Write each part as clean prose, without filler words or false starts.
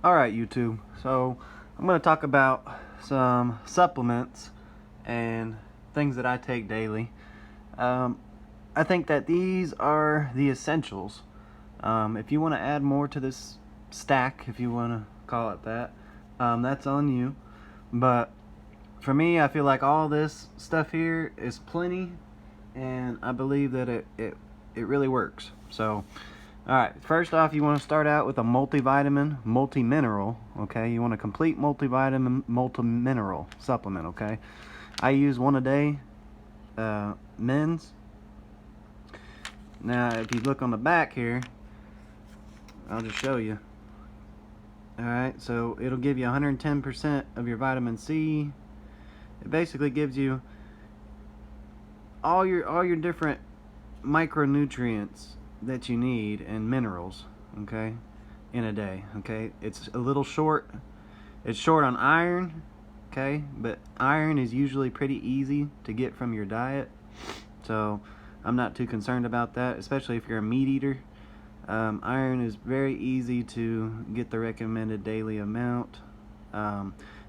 Alright, YouTube. So, I'm going to talk about some supplements and things that I take daily. I think that these are the essentials. If you want to add more to this stack, if you want to call it that, that's on you. But for me, I feel like all this stuff here is plenty, and I believe that it really works. So, alright, first off, you want to start out with a multivitamin, multi-mineral, okay? You want a complete multivitamin, multi-mineral supplement, okay? I use one a day, men's. Now, if you look on the back here, I'll just show you. Alright, so it'll give you 110% of your vitamin C. It basically gives you all your different micronutrients that you need and minerals, okay, in a day, okay? It's a little short. It's short on iron, okay, but iron is usually pretty easy to get from your diet, so I'm not too concerned about that, especially if you're a meat eater. Iron is very easy to get the recommended daily amount.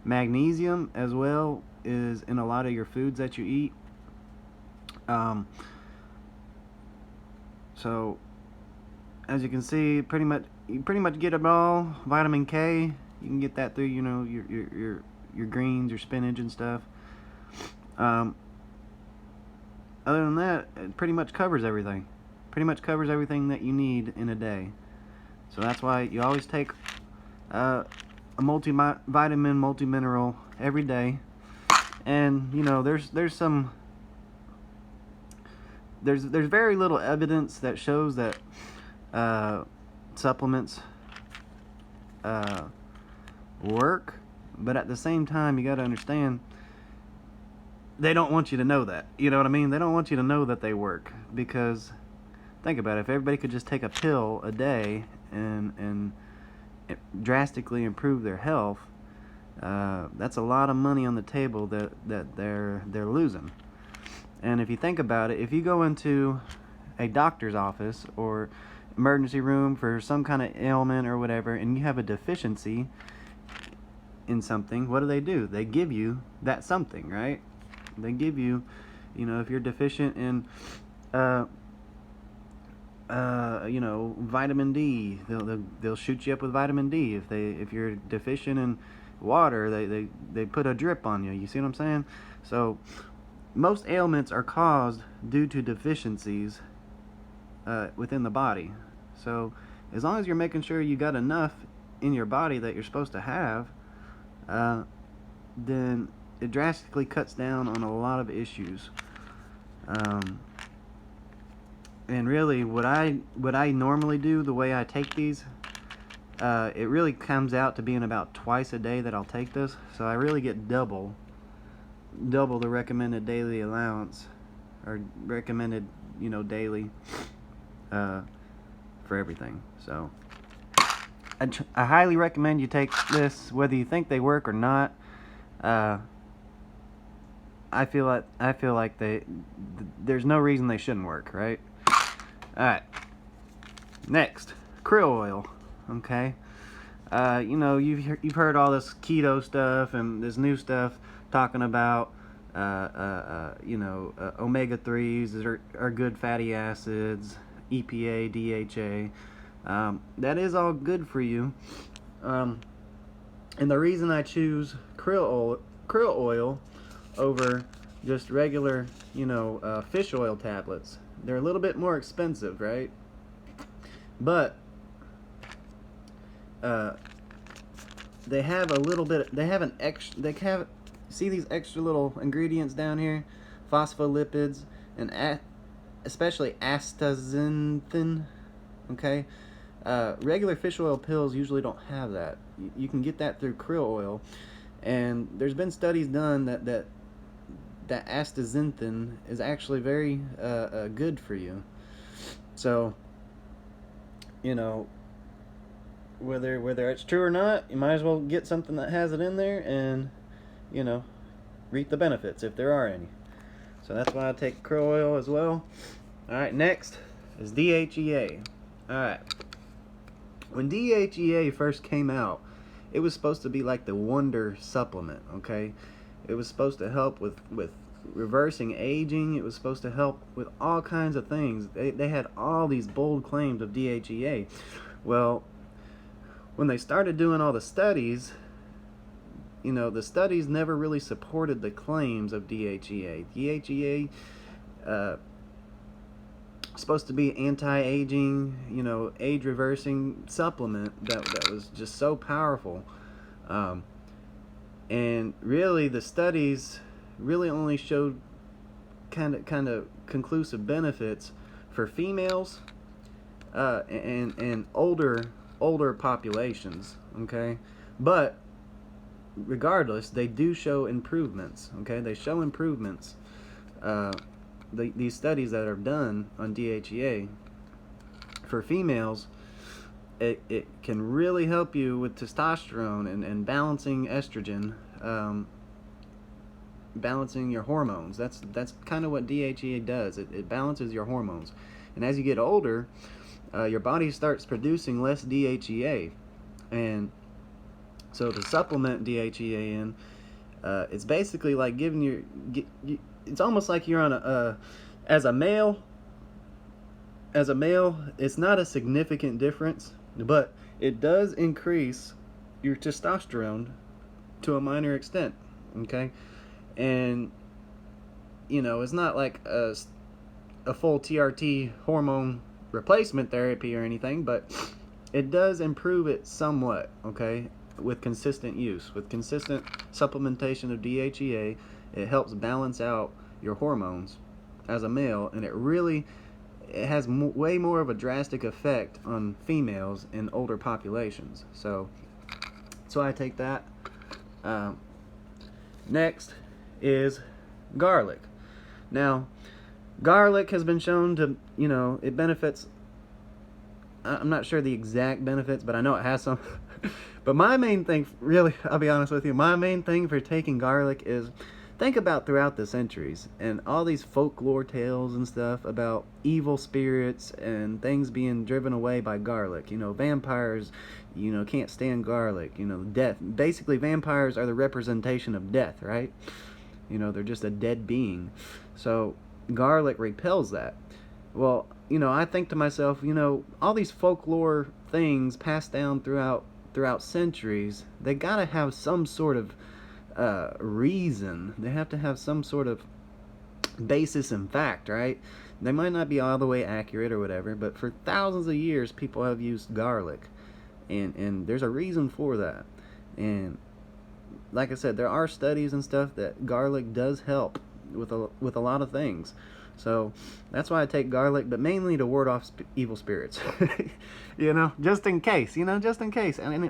Magnesium as well is in a lot of your foods that you eat. So as you can see, you pretty much get it all. Vitamin K, you can get that through, you know, your greens, your spinach and stuff. Other than that, it pretty much covers everything. Pretty much covers everything that you need in a day. So that's why you always take a multivitamin, multi-mineral every day. And you know, there's very little evidence that shows that supplements work, but at the same time, you got to understand they don't want you to know that. You know what I mean? They don't want you to know that they work, because think about it. If everybody could just take a pill a day and drastically improve their health, that's a lot of money on the table that they're losing. And if you think about it, if you go into a doctor's office or emergency room for some kind of ailment or whatever, and you have a deficiency in something, what do? They give you that something, right? They give you, you know, if you're deficient in, you know, vitamin D, they'll shoot you up with vitamin D. If you're deficient in water, they put a drip on you. You see what I'm saying? So most ailments are caused due to deficiencies within the body. So as long as you're making sure you got enough in your body that you're supposed to have, then it drastically cuts down on a lot of issues. And really, what I normally do, the way I take these, it really comes out to being about twice a day that I'll take this. So I really get double the recommended daily allowance, or recommended, you know, daily for everything. So I highly recommend you take this, whether you think they work or not. I feel like there's no reason they shouldn't work, right? All right. Next, krill oil. Okay. You know, you've heard all this keto stuff and this new stuff talking about you know, omega-3s are good fatty acids, EPA, DHA. That is all good for you. And the reason I choose krill oil over just regular, you know, fish oil tablets, they're a little bit more expensive, right? But they have a little bit. They have an extra. They have, see these extra little ingredients down here, phospholipids and especially astaxanthin. Okay, regular fish oil pills usually don't have that. You can get that through krill oil, and there's been studies done that astaxanthin is actually very good for you. So, you know, whether it's true or not, you might as well get something that has it in there and, you know, reap the benefits if there are any. So that's why I take krill oil as well. Alright, next is DHEA. Alright. When DHEA first came out, it was supposed to be like the wonder supplement, okay? It was supposed to help with reversing aging. It was supposed to help with all kinds of things. They had all these bold claims of DHEA. Well, when they started doing all the studies, you know, the studies never really supported the claims of DHEA. DHEA supposed to be anti-aging, you know, age-reversing supplement that was just so powerful. And really, the studies really only showed kind of conclusive benefits for females and older populations. Okay, but regardless, they do show improvements. Okay, they show improvements. These studies that are done on DHEA for females, it can really help you with testosterone and balancing estrogen, balancing your hormones. That's kind of what DHEA does. It balances your hormones, and as you get older, your body starts producing less DHEA, and so to supplement DHEA in, it's basically like giving it's almost like you're on as a male, it's not a significant difference, but it does increase your testosterone to a minor extent, okay? And, you know, it's not like a full TRT hormone replacement therapy or anything, but it does improve it somewhat, okay? With consistent use, with consistent supplementation of DHEA, it helps balance out your hormones as a male, and it has way more of a drastic effect on females in older populations. So I take that. Next is garlic. Now, garlic has been shown to, you know, it benefits. I'm not sure the exact benefits, but I know it has some. But my main thing, really, I'll be honest with you, my main thing for taking garlic is, think about throughout the centuries and all these folklore tales and stuff about evil spirits and things being driven away by garlic. You know, vampires, you know, can't stand garlic. You know, death. Basically, vampires are the representation of death, right? You know, they're just a dead being. So garlic repels that. Well, you know, I think to myself, you know, all these folklore things passed down throughout centuries, they gotta have some sort of reason. They have to have some sort of basis in fact, right? They might not be all the way accurate or whatever, but for thousands of years people have used garlic, and there's a reason for that. And like I said, there are studies and stuff that garlic does help with a lot of things. So that's why I take garlic, but mainly to ward off evil spirits. You know, just in case, and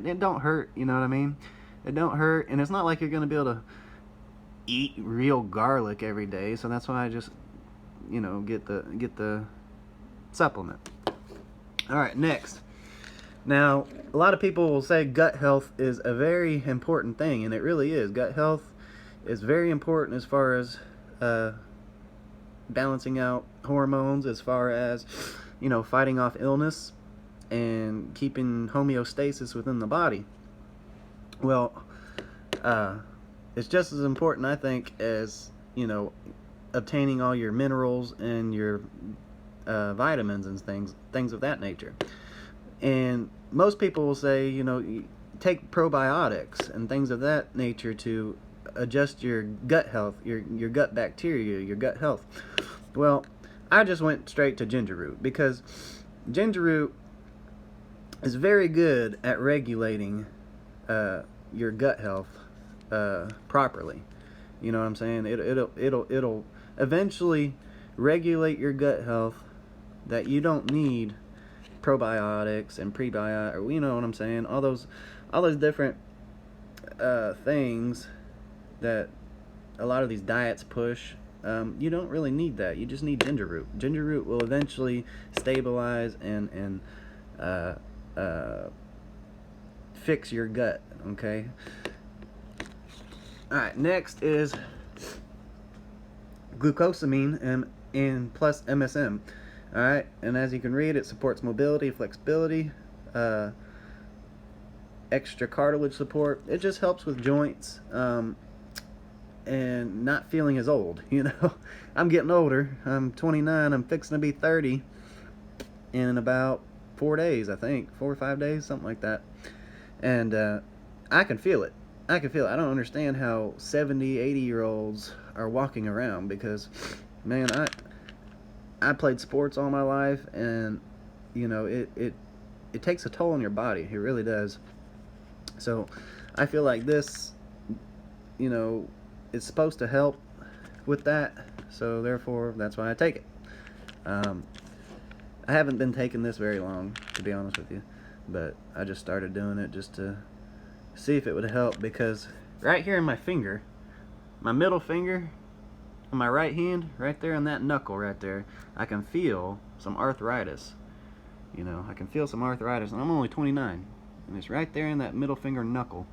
it don't hurt, you know what I mean? It don't hurt, and it's not like you're going to be able to eat real garlic every day, so that's why I just, you know, get the supplement. All right, next. Now, a lot of people will say gut health is a very important thing, and it really is. Gut health is very important as far as balancing out hormones, as far as, you know, fighting off illness and keeping homeostasis within the body. Well, it's just as important, I think, as, you know, obtaining all your minerals and your vitamins and things of that nature. And most people will say, you know, take probiotics and things of that nature to adjust your gut health, your gut bacteria, your gut health. Well, I just went straight to ginger root, because ginger root is very good at regulating your gut health properly. You know what I'm saying? It'll eventually regulate your gut health, that you don't need probiotics and prebiotics, you know what I'm saying? All those different things that a lot of these diets push. You don't really need that. You just need ginger root. Ginger root will eventually stabilize and fix your gut. Okay. All right. Next is glucosamine and plus MSM. All right. And as you can read, it supports mobility, flexibility, extra cartilage support. It just helps with joints, and not feeling as old. I'm getting older. I'm 29. I'm fixing to be 30 in about 4 days, I think. 4 or 5 days, something like that. And I can feel it. I don't understand how 70, 80-year-olds are walking around, because, man, I played sports all my life, and it takes a toll on your body. It really does. So I feel like this, it's supposed to help with that. So therefore, that's why I take it. I haven't been taking this very long, to be honest with you, but I just started doing it just to see if it would help, because right here in my finger, my middle finger on my right hand, right there on that knuckle right there, I can feel some arthritis. I can feel some arthritis, and I'm only 29, and it's right there in that middle finger knuckle.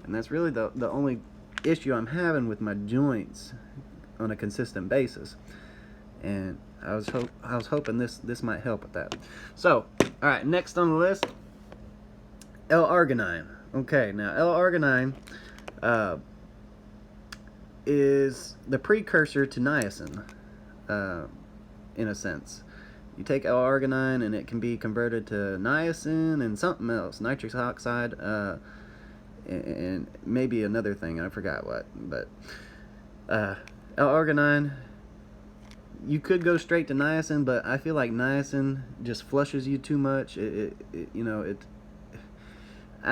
And that's really the only issue I'm having with my joints on a consistent basis. And I was hoping this might help with that. So, all right, next on the list, L-arginine. Okay, now L-arginine is the precursor to niacin, in a sense. You take L-arginine and it can be converted to niacin and something else, nitric oxide, and maybe another thing, I forgot what. But L-arginine, you could go straight to niacin, but I feel like niacin just flushes you too much. I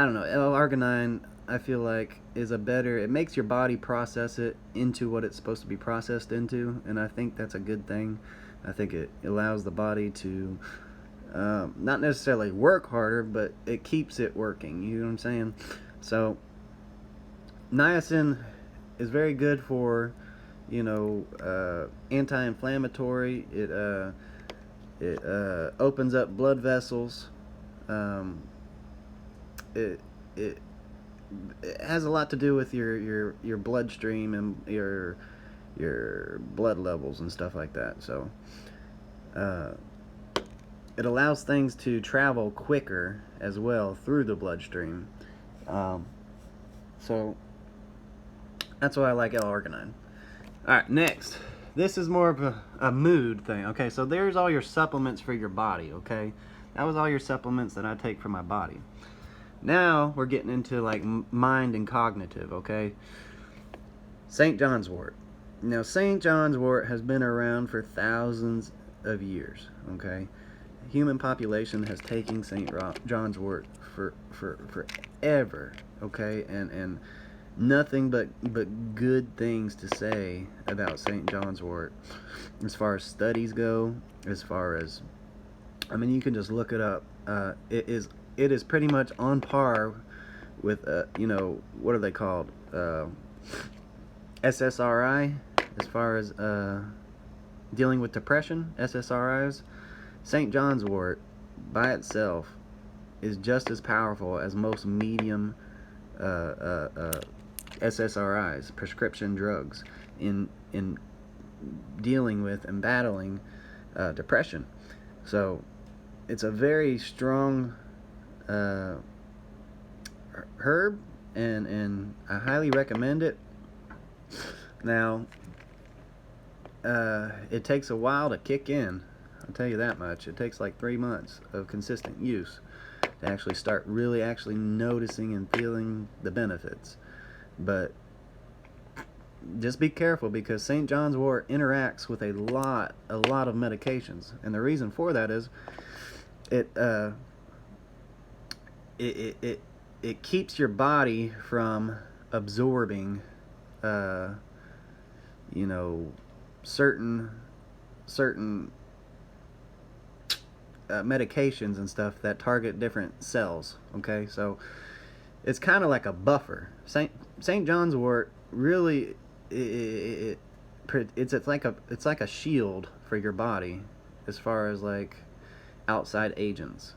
don't know. L-arginine, I feel like, is it makes your body process it into what it's supposed to be processed into, and I think that's a good thing. I think it allows the body to not necessarily work harder, but it keeps it working. You know what I'm saying? So niacin is very good for, anti-inflammatory. It opens up blood vessels. It has a lot to do with your bloodstream and your blood levels and stuff like that. So it allows things to travel quicker as well through the bloodstream. So that's why I like L-arginine. Alright, next. This is more of a mood thing. Okay, so there's all your supplements for your body, okay? That was all your supplements that I take for my body. Now we're getting into like mind and cognitive, okay? St. John's wort. Now, St. John's wort has been around for thousands of years, okay? Human population has taken St. John's wort for forever, okay? And nothing but good things to say about St. John's wort, as far as studies go, as far as, I mean, you can just look it up. It is pretty much on par with, what are they called? SSRI, as far as dealing with depression, SSRIs. St. John's wort by itself is just as powerful as most medium SSRIs, prescription drugs, in dealing with and battling depression. So it's a very strong herb, and I highly recommend it. Now, it takes a while to kick in, I'll tell you that much. It takes like 3 months of consistent use to actually start really actually noticing and feeling the benefits. But just be careful, because St. John's wort interacts with a lot of medications, and the reason for that is it keeps your body from absorbing certain medications and stuff that target different cells. Okay, so it's kind of like a buffer. St. John's wort really it's like a shield for your body as far as like outside agents.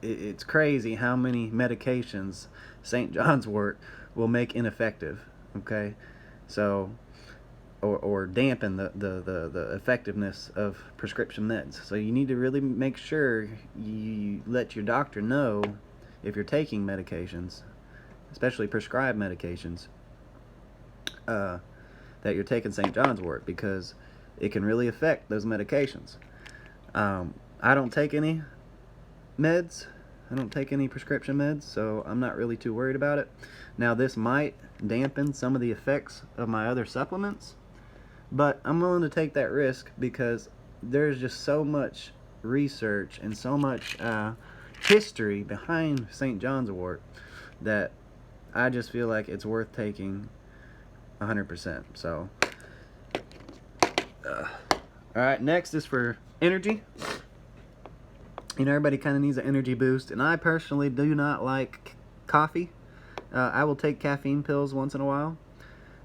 It's crazy how many medications St. John's wort will make ineffective. Okay, so or dampen the effectiveness of prescription meds. So you need to really make sure you let your doctor know if you're taking medications, especially prescribed medications, that you're taking St. John's wort, because it can really affect those medications. I don't take any meds. I don't take any prescription meds, so I'm not really too worried about it. Now, this might dampen some of the effects of my other supplements, but I'm willing to take that risk because there's just so much research and so much history behind St. John's wort that I just feel like it's worth taking 100%. So, alright, next is for energy. You know, everybody kind of needs an energy boost, and I personally do not like coffee. I will take caffeine pills once in a while,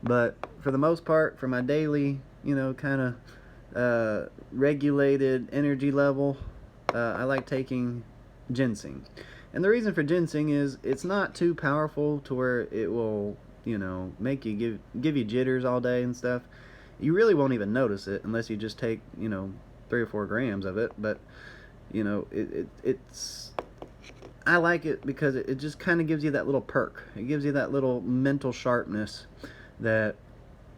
but for the most part, for my daily, you know, kind of regulated energy level, I like taking ginseng. And the reason for ginseng is it's not too powerful to where it will, you know, make you give you jitters all day and stuff. You really won't even notice it unless you just take, you know, 3 or 4 grams of it. But you know, it's I like it because it just kind of gives you that little perk. It gives you that little mental sharpness that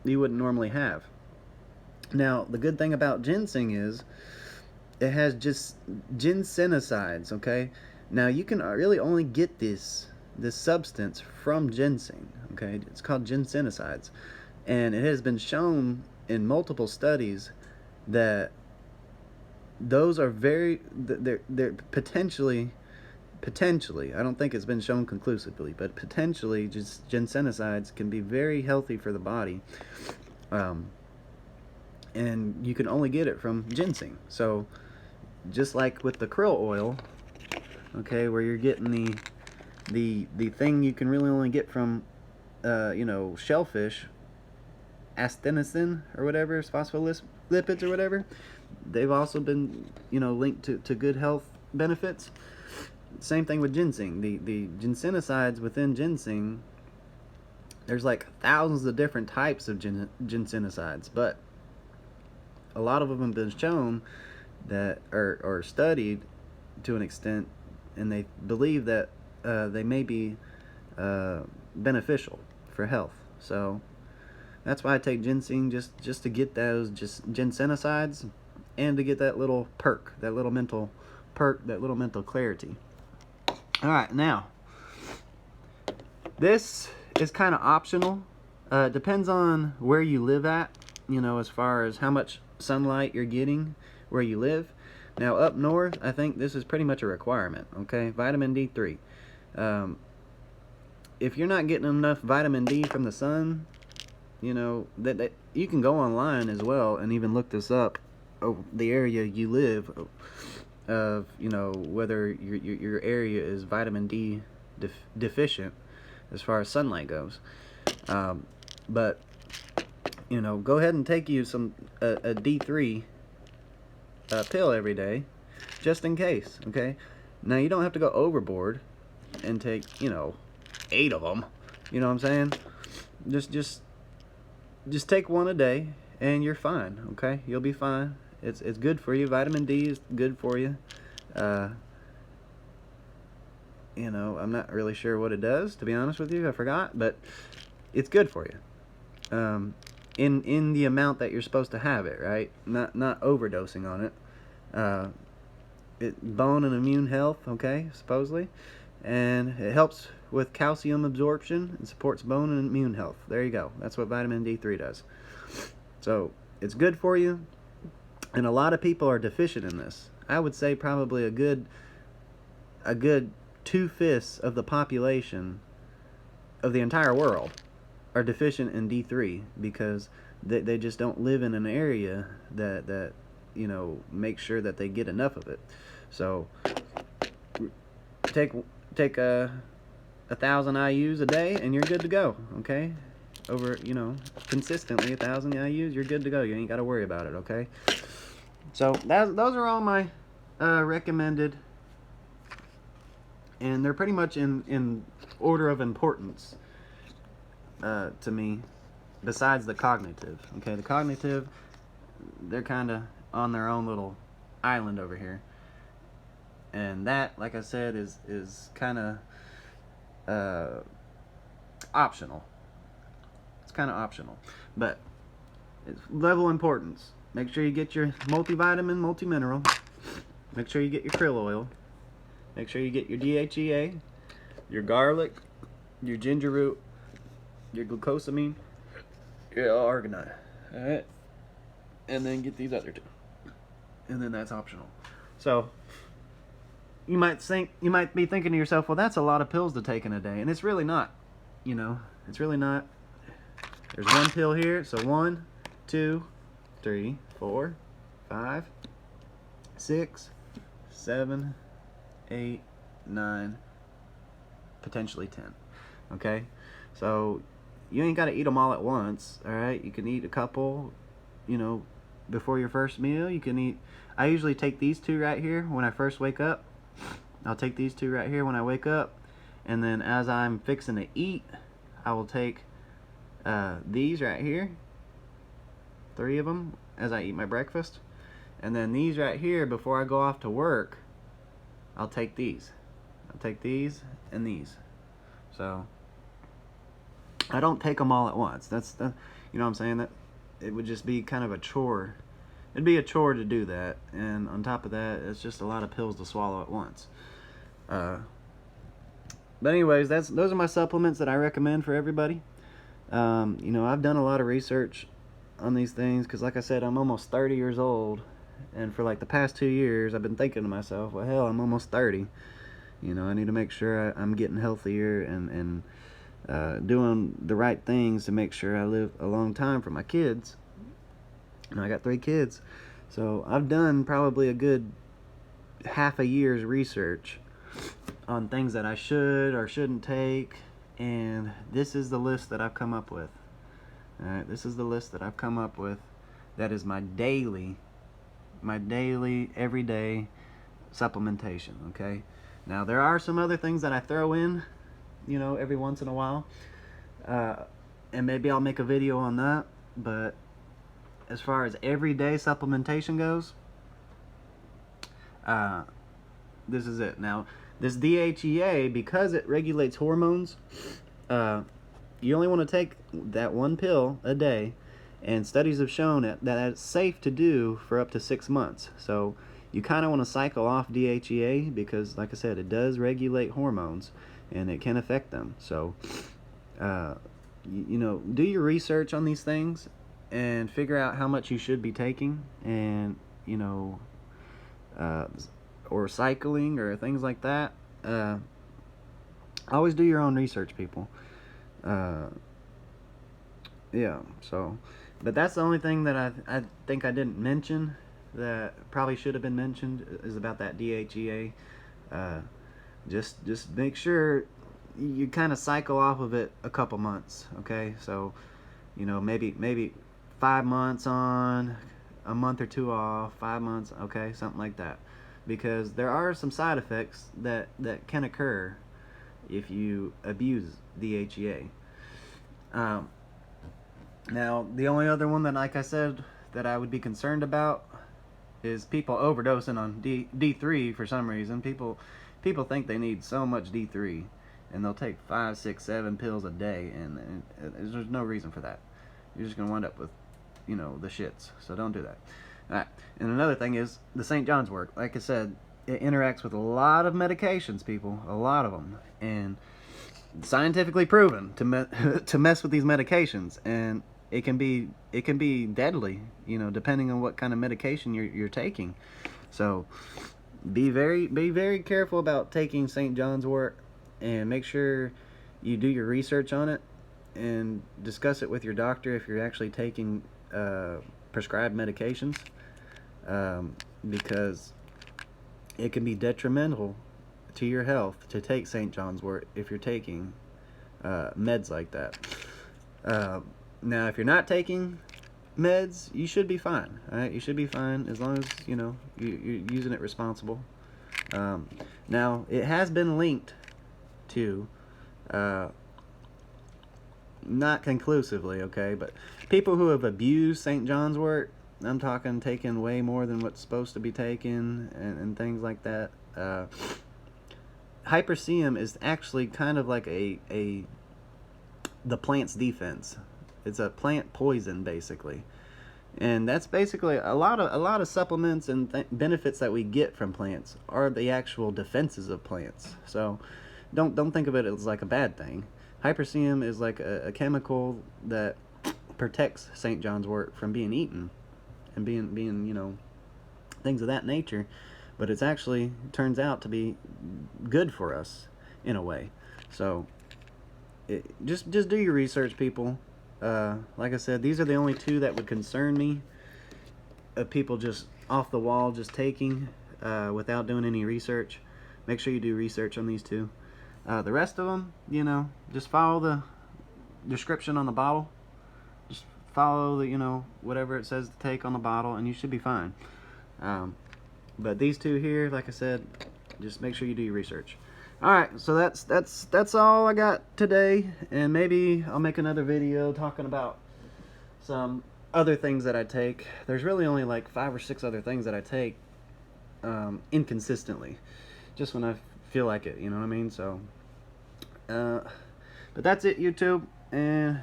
you wouldn't normally have. Now, the good thing about ginseng is it has just ginsenosides, okay? Now, you can really only get this substance from ginseng, okay? It's called ginsenosides. And it has been shown in multiple studies that those are they're potentially, I don't think it's been shown conclusively, but potentially just ginsenosides can be very healthy for the body, and you can only get it from ginseng. So just like with the krill oil, okay, where you're getting the thing you can really only get from you know, shellfish, astenosine or whatever, phospholipids or whatever, they've also been, you know, linked to good health benefits. Same thing with ginseng. The ginsenosides within ginseng, there's like thousands of different types of ginsenosides, but a lot of them have been shown that are studied to an extent, and they believe that they may be beneficial for health. So that's why I take ginseng, just to get those ginsenosides and to get that little perk, that little mental perk, that little mental clarity. Alright, now, this is kind of optional. Depends on where you live at, you know, as far as how much sunlight you're getting where you live. Now, up north, I think this is pretty much a requirement, okay? Vitamin D3. If you're not getting enough vitamin D from the sun, you know, that you can go online as well and even look this up, the area you live, of, you know, whether your area is vitamin D deficient as far as sunlight goes. But you know, go ahead and take you a D3 pill every day, just in case. Okay. Now, you don't have to go overboard and take, you know, 8 of them. You know what I'm saying? Just take one a day and you're fine. Okay, you'll be fine. It's good for you. Vitamin D is good for you. You know, I'm not really sure what it does, to be honest with you. I forgot, but it's good for you. In the amount that you're supposed to have it, right? Not overdosing on it. Bone and immune health, okay, supposedly, and it helps with calcium absorption and supports bone and immune health. There you go. That's what vitamin D3 does. So it's good for you, and a lot of people are deficient in this. I would say probably a good 2/5 of the population of the entire world are deficient in D3 because they just don't live in an area that you know, make sure that they get enough of it. So take 1,000 IUs a day and you're good to go. Okay, over, you know, consistently 1,000 IUs, you're good to go. You ain't got to worry about it. Okay, so those are all my recommended, and they're pretty much in order of importance to me. besides the cognitive. Okay, the cognitive, they're kind of on their own little island over here, and that, like I said, is kind of optional. It's kind of optional, but it's level importance. Make sure you get your multivitamin, multi-mineral. Make sure you get your krill oil. Make sure you get your DHEA, your garlic, your ginger root, your glucosamine, your arginine. Alright? And then get these other two. And then that's optional. So you might be thinking to yourself, well, that's a lot of pills to take in a day. And it's really not. You know, it's really not. There's one pill here, so 1, 2, 3, 4, 5, 6, 7, 8, 9, potentially 10. Okay, so you ain't got to eat them all at once. All right, you can eat a couple, you know, before your first meal. You can eat. I usually take these two right here when I first wake up. I'll take these two right here when I wake up, and then as I'm fixing to eat, I will take these right here, 3 of them, as I eat my breakfast, and then these right here before I go off to work. I'll take these. I'll take these and these. So I don't take them all at once. That's the, you know what I'm saying? That it would just be kind of a chore. It'd be a chore to do that, and on top of that, it's just a lot of pills to swallow at once. But anyways, those are my supplements that I recommend for everybody. You know, I've done a lot of research on these things because, like I said, I'm almost 30 years old, and for like the past 2 years, I've been thinking to myself, well, hell, I'm almost 30. You know, I need to make sure I'm getting healthier and doing the right things to make sure I live a long time for my kids. And I got 3 kids, so I've done probably a good half a year's research on things that I should or shouldn't take, and this is the list that I've come up with. Alright, this is the list that I've come up with. That is my daily, everyday supplementation. Okay. Now there are some other things that I throw in, you know, every once in a while, and maybe I'll make a video on that. But as far as everyday supplementation goes, this is it. Now, this DHEA, because it regulates hormones, you only want to take that 1 pill a day, and studies have shown that it's safe to do for up to 6 months. So you kind of want to cycle off DHEA because, like I said, it does regulate hormones and it can affect them. So you know, do your research on these things and figure out how much you should be taking, and you know, or cycling or things like that. Always do your own research, people. Yeah, so, but that's the only thing that I think I didn't mention that probably should have been mentioned, is about that DHEA. Just make sure you kind of cycle off of it a couple months. Okay, so you know, maybe 5 months on, a month or 2 off, 5 months, okay, something like that, because there are some side effects that can occur if you abuse DHEA. Now, the only other one that, like I said, that I would be concerned about is people overdosing on D3 for some reason. People think they need so much D3, and they'll take 5, 6, 7 pills a day, and there's no reason for that. You're just going to wind up with, you know, the shits. So don't do that. All right. And another thing is the St. John's wort. Like I said, it interacts with a lot of medications, people. A lot of them. And scientifically proven to mess with these medications, and it can be deadly, you know, depending on what kind of medication you're taking. So be very careful about taking St. John's wort, and make sure you do your research on it and discuss it with your doctor if you're actually taking prescribed medications, because it can be detrimental to your health to take St. John's wort if you're taking meds like that. Now, if you're not taking meds, you should be fine. All right, you should be fine as long as you know you're using it responsible. Now, it has been linked to not conclusively, okay, but people who have abused St. John's wort, I'm talking taking way more than what's supposed to be taken and things like that. Hypercium is actually kind of like the plant's defense. It's a plant poison, basically. And that's basically a lot of supplements and benefits that we get from plants are the actual defenses of plants. So don't think of it as like a bad thing. Hypercium is like a chemical that protects St. John's wort from being eaten and being, you know, things of that nature. But it's actually turns out to be good for us in a way. So just do your research, people. Like I said, these are the only two that would concern me. People just off the wall, just taking without doing any research. Make sure you do research on these two. The rest of them, you know, just follow the description on the bottle. Just follow the, you know, whatever it says to take on the bottle, and you should be fine. But these two here, like I said, just make sure you do your research. Alright, so that's all I got today, and maybe I'll make another video talking about some other things that I take. There's really only like 5 or 6 other things that I take inconsistently, just when I feel like it, you know what I mean? So but that's it, YouTube, and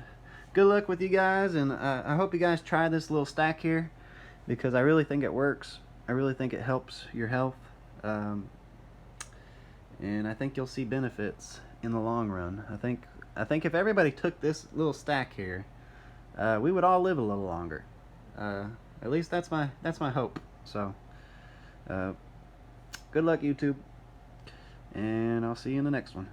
good luck with you guys, and I hope you guys try this little stack here, because I really think it works. I really think it helps your health, and I think you'll see benefits in the long run. I think if everybody took this little stack here, we would all live a little longer. At least that's my hope. So good luck, YouTube, and I'll see you in the next one.